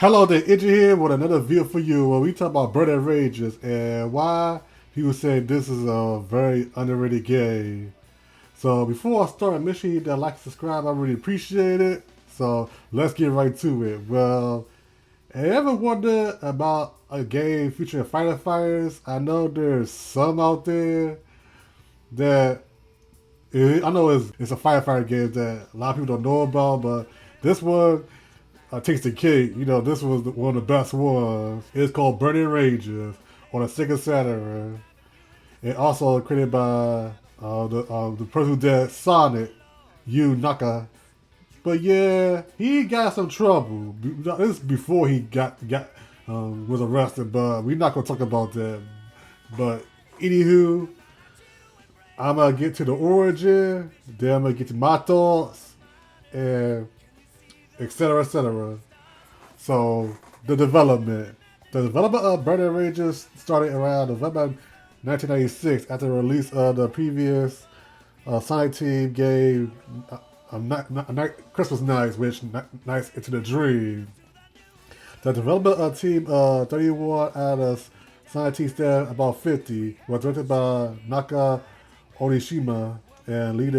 Hello there, Idris here with another video for you where we talk about Burning Rages and why people say this is a very underrated game. So before I start, make sure you hit that like and subscribe. I really appreciate it. So let's get right to it. Well, have you ever wondered about a game featuring firefighters? I know there's some out there that I know it's a firefighter game that a lot of people don't know about, but this one takes the cake. You know, this was one of the best ones. It's called Burning Rages on a Sega Saturn. And also created by the person who did Sonic, Yuji Naka. But yeah, he got some trouble. This is before he was arrested, but we're not gonna talk about that. But anywho, I'm gonna get to the origin, then I'm gonna get to my thoughts, and etc. etc. So the development. The development of Burning Rages started around November 1996 after the release of the previous Sonic Team game, Christmas Nights, which Nights into the Dream. The development of Team 31 out of Sonic Team staff about 50 was directed by Naka Onishima and lead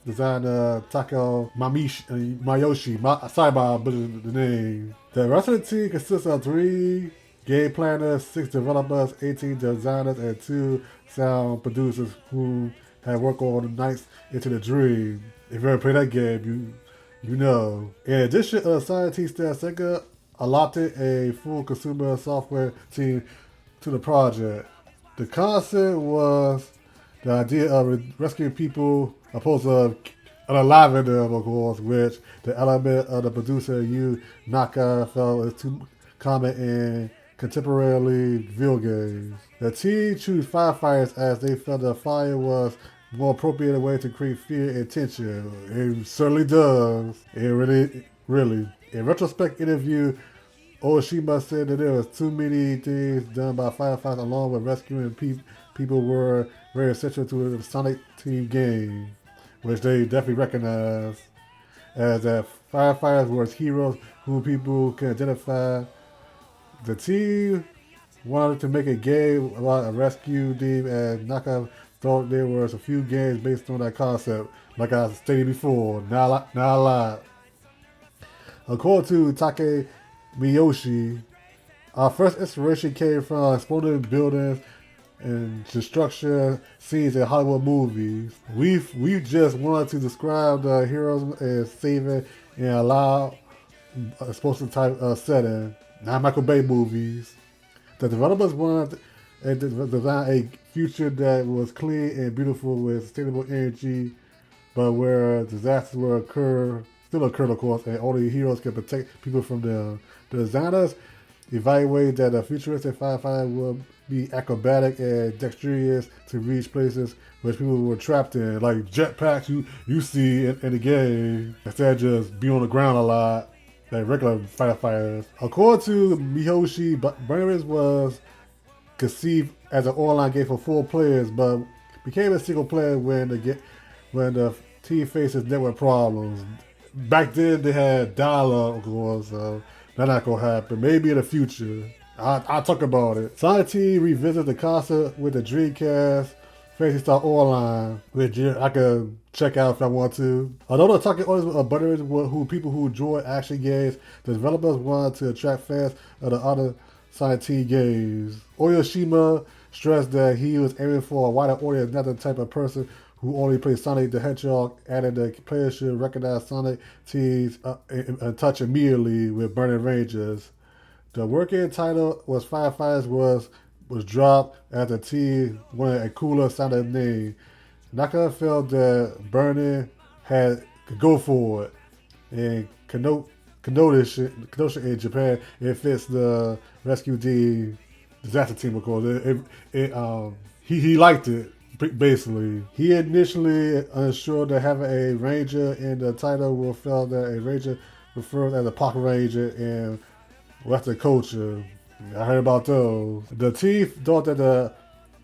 designer Tako Mayoshi. Sorry about butchering the name. The rest of the team consists of 3 game planners, 6 developers, 18 designers, and 2 sound producers who have worked on Nights into the Dream. If you ever played that game, you know. In addition to Sonic Team staff, Sega allotted a full consumer software team to the project. The concept was the idea of rescuing people opposed to unaliving them, of course, which the element of the producer Yuji Naka felt is too common in contemporary video games. The team chose Firefighters as they felt the fire was more appropriate way to create fear and tension. It certainly does. It really. In retrospect interview, Oshima said that there was too many things done by firefighters along with rescuing people were very essential to the Sonic Team game, which they definitely recognize as that firefighters were heroes whom people can identify. The team wanted to make a game about a rescue team, and Naka thought there was a few games based on that concept, like I stated before, not a lot. According to Take Miyoshi, our first inspiration came from exploding buildings and destruction scenes in Hollywood movies. We just wanted to describe the heroes as saving in a loud, explosive type setting, not Michael Bay movies. The developers wanted to design a future that was clean and beautiful with sustainable energy, but where disasters still occur, of course, and only heroes can protect people from them. The designers evaluated that a futuristic firefighter would be acrobatic and dexterous to reach places which people were trapped in, like jetpacks you see in the game, instead of just be on the ground a lot, like regular firefighters. According to Miyoshi, Burning was conceived as an online game for 4 players, but became a single player when the team faces network problems. Back then they had dialogue, of course, so that's not gonna happen. Maybe in the future. I'll talk about it. Sonic Team revisited the concept with the Dreamcast Fantasy Star Online, which I can check out if I want to. Although the target audience of Butters were people who enjoy action games, the developers wanted to attract fans of the other Sonic Team games. Oyashima stressed that he was aiming for a wider audience, not the type of person who only plays Sonic the Hedgehog, added the players should recognize Sonic Teams and touch immediately with Burning Rages. The working title was Firefighters was dropped as the team wanted a cooler sounding name. Naka felt that Burning could go for it, and Kenosha in Japan, it fits the rescue team disaster team, of course. He liked it. Basically, he initially unsure that having a ranger in the title will feel that a ranger refers as a park ranger in Western culture. I heard about those. The team thought that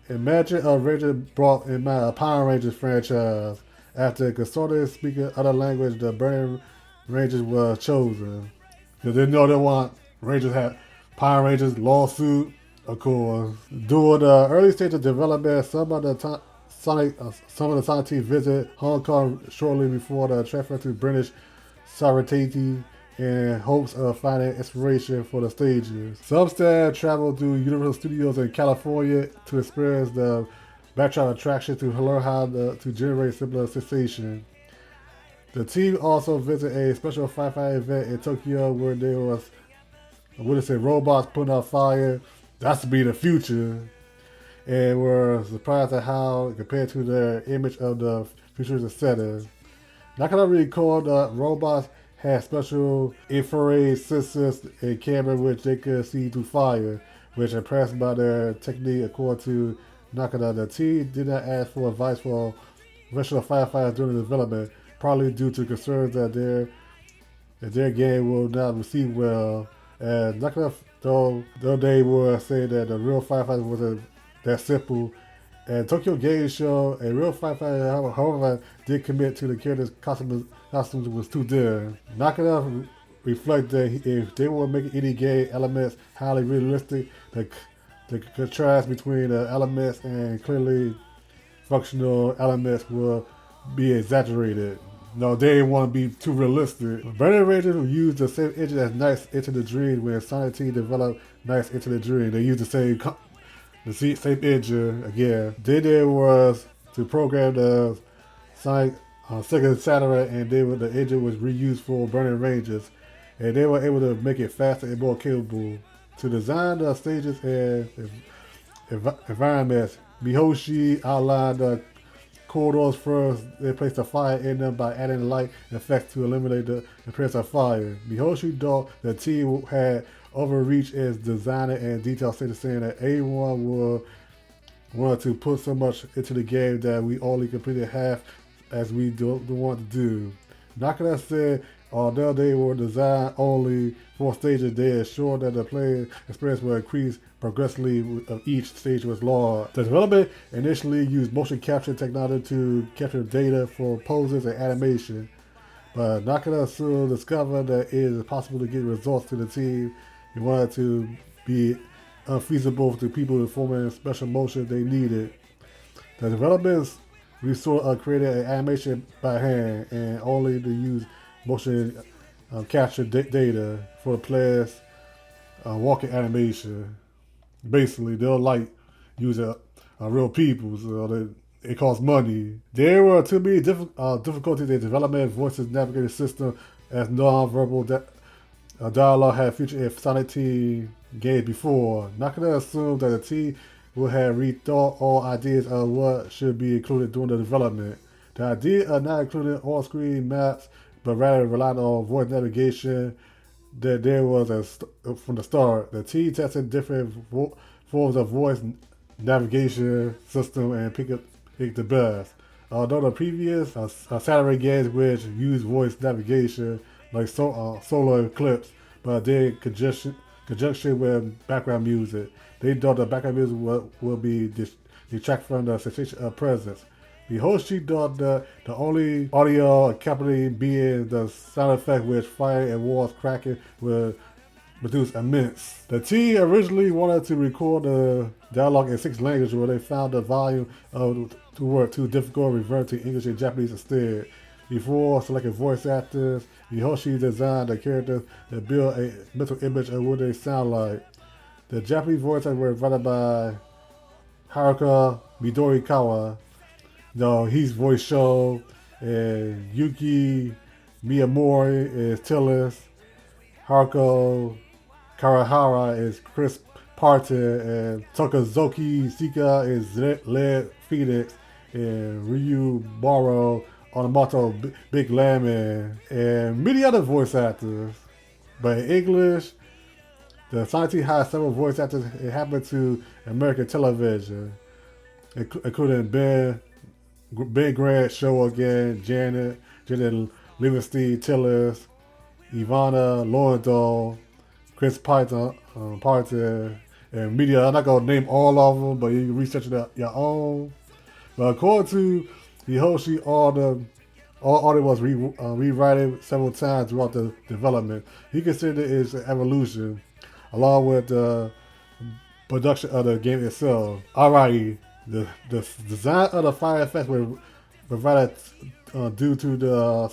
imagine a ranger brought in mind a Power Rangers franchise. After consulting speaking other language, the Burning Rangers was chosen. Because they know they want Rangers had Power Rangers lawsuit, of course. During the early stage of development, some of the Sonic team visit Hong Kong shortly before the transfer to British sovereignty in hopes of finding inspiration for the stages. Some instead traveled to Universal Studios in California to experience the backdrop attraction to learn how to generate similar sensation. The team also visited a special firefighter event in Tokyo where there was, I would say, robots putting out fire. That's to be the future. And were surprised at how, compared to their image of the futuristic setting. Not gonna recall the robots had special infrared sensors and cameras which they could see through fire, which impressed by their technique. According to Nakada, the team did not ask for advice for professional firefighters during the development, probably due to concerns that their game will not receive well. And Nakada, though they were saying that the real firefighter wasn't that simple. And Tokyo Game Show, a real firefighter, however, did commit to the characters' costumes was too there. Nakada reflect that if they were making any game elements highly realistic, the contrast between the elements and clearly functional elements will be exaggerated. No, they didn't want to be too realistic. Burning Rangers used the same engine as Nights Into the Dream when Sonic Team developed Nights Into the Dream. They used the same engine again. Then was to program the Sonic Sega Saturn, and the engine was reused for Burning Rangers, and they were able to make it faster and more capable. To design the stages and environments, Mihoshi outlined the corridors first. They placed a fire in them by adding light effects to eliminate the appearance of fire. Mihoshi thought the team had overreached its designer and detail status, saying that everyone wanted to put so much into the game that we only completed half as we don't want to do. Nakada said although they were designed only for stages, they ensured that the player experience will increase progressively as each stage was launched. The development initially used motion capture technology to capture data for poses and animation, but Nakada soon discovered that it is possible to get results to the team. He wanted to be unfeasible to people performing special motion they needed. The developers created an animation by hand and only to use motion capture data for players' walking animation. Basically, they'll like using real people, so it costs money. There were too many difficulties in development voices navigating system as non-verbal dialogue had featured in Sonic Team games before. Nakada assumed that the team would have rethought all ideas of what should be included during the development. The idea of not including on-screen maps, but rather relying on voice navigation, that there was from the start. The team tested different forms of voice navigation system and picked the best. Although the previous Saturn games which used voice navigation, like Solar Eclipse, but then conjunction with background music, they thought the background music will be detract from the sensation of presence. The Hoshi thought that the only audio accompanying being the sound effect which fire and walls cracking would produce immense. The team originally wanted to record the dialogue in 6 languages, where they found the volume to work too difficult, reverting to English and Japanese instead. Before selecting voice actors, Mihoshi designed the characters that build a mental image of what they sound like. The Japanese voice actors were provided by Haruka Midorikawa. He's voice Shou, and Yuki Miyamori is Tillis. Haruko Karahara is Chris Parton, and Tokazuki Sika is Led Phoenix, and Ryu Baro Onomato Big Landman, and many other voice actors. But in English, the Sonic Team had several voice actors. It happened to American television, including Ben Grant, Show again, Janet Livingston, Tillis, Ivana Lorenzo, Chris Parton, and media. I'm not going to name all of them, but you can research it your own. But according to Hiroshi, all audio was rewritten several times throughout the development. He considered it as an evolution. along with the production of the game itself. Alrighty, the design of the fire effects were provided due to the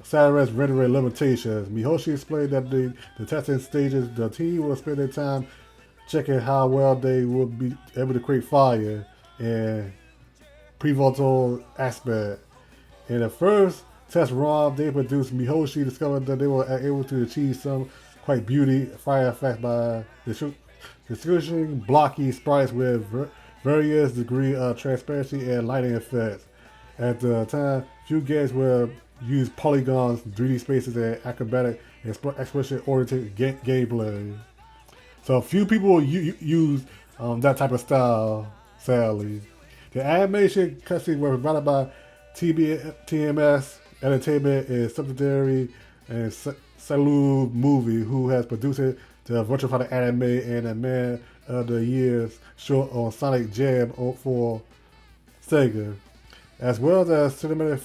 Saturn's rendering limitations. Mihoshi explained that the testing stages, the team will spend their time checking how well they would be able to create fire and pivotal aspect. In the first test run they produced, Mihoshi discovered that they were able to achieve some quite beauty fire effects by distinguishing blocky sprites with various degree of transparency and lighting effects. At the time, few games were use polygons, 3D spaces, and acrobatic and exploration-oriented gameplay. So few people use that type of style, sadly. The animation cutscenes were provided by TMS Entertainment and subsidiary and Shou Movie, who has produced the Virtual Fighter anime and a Man of the Year's short on Sonic Jam for Sega, as well as cinematic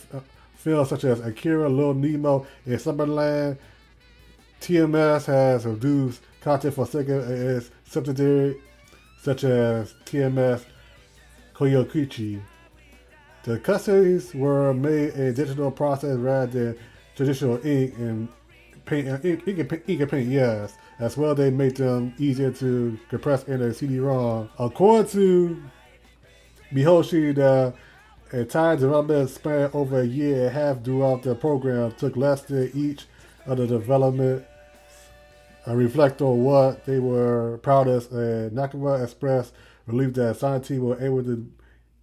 films such as Akira, Little Nemo, and Summerland. TMS has produced content for Sega and its subsidiary such as TMS Koyokichi. The cutscenes were made in digital process rather than traditional ink and paint, yes. As well, they make them easier to compress in a CD-ROM. According to Mihoshi, the entire development span over a year and a half throughout the program took less than each of the development reflect on what they were proudest, and Nakama expressed relief that Sonic team were able to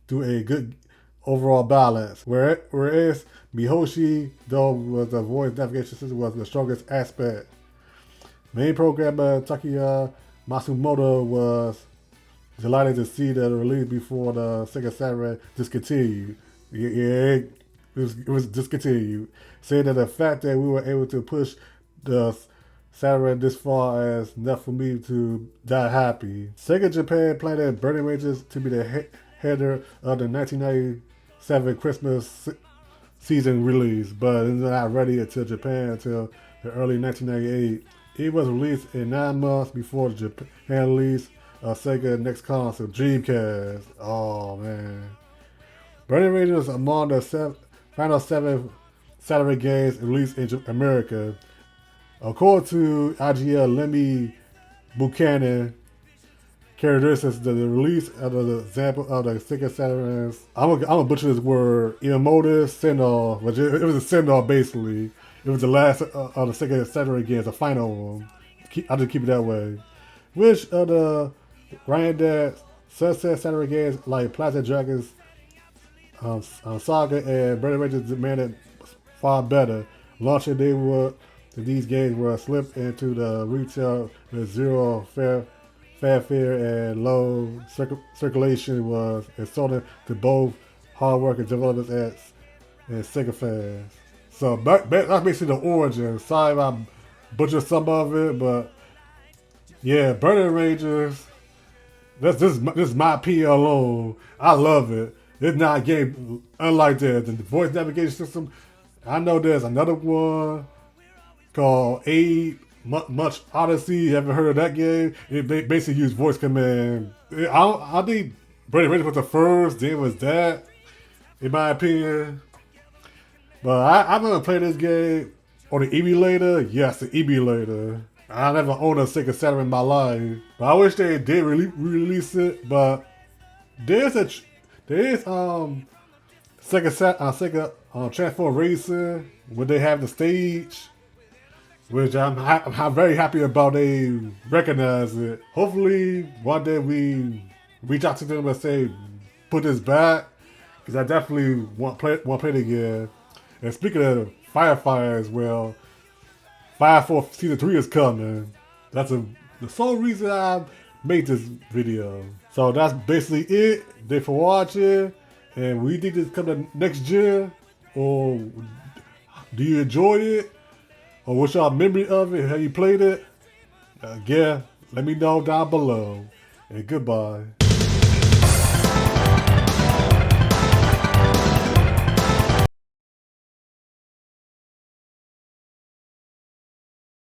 do a good overall balance. Whereas Mihoshi, though, was the voice navigation system was the strongest aspect. Main programmer Takuya Matsumoto was delighted to see the release before the Sega Saturn discontinued. Yeah, it was discontinued, saying that the fact that we were able to push the Saturn this far is enough for me to die happy. Sega Japan planned Burning Rangers to be the header of the 1997 Christmas season release, but it's not ready until Japan until the early 1998. It was released in 9 months before the Japan release of Sega next console, Dreamcast. Oh man. Burning Rangers among the final 7 Saturday games released in America. According to IGL Lemmy Buchanan, characteristics, the release of the example of the Sega Saturn's, I'm gonna butcher this word, emotive send-off, but it was a send-off basically. It was the last of the Sega Saturn games, the final one. I'll just keep it that way. Which of the Ryan Dad Sunset Saturn games like Plaza Dragons, Saga, and Burning Rangers demanded far better. Launching these games were slipped into the retail with zero fanfare and low circulation was insulting to both hard-working developers and Sega fans. So that's basically the origin. Sorry if I butchered some of it, but yeah, Burning Rangers. This is my opinion alone. I love it. It's not a game unlike that. The voice navigation system. I know there's another one called Much Odyssey. You haven't heard of that game? It basically used voice command. I think Burning Rangers was the first. Then was that, in my opinion. But I'm gonna play this game on the emulator. Yes, the emulator. I never owned a Sega Saturn in my life, but I wish they did release it. But there's Sega Transform Racing where they have the stage, which I'm very happy about. They recognize it. Hopefully one day we reach out to them and say put this back, because I definitely want to play it again. And speaking of Firefighters, well, Fire Force Season 3 is coming. That's the sole reason I made this video. So that's basically it. Thanks for watching. And we think this coming next gen, or do you enjoy it? Or what's your memory of it? Have you played it? Again, let me know down below. And goodbye.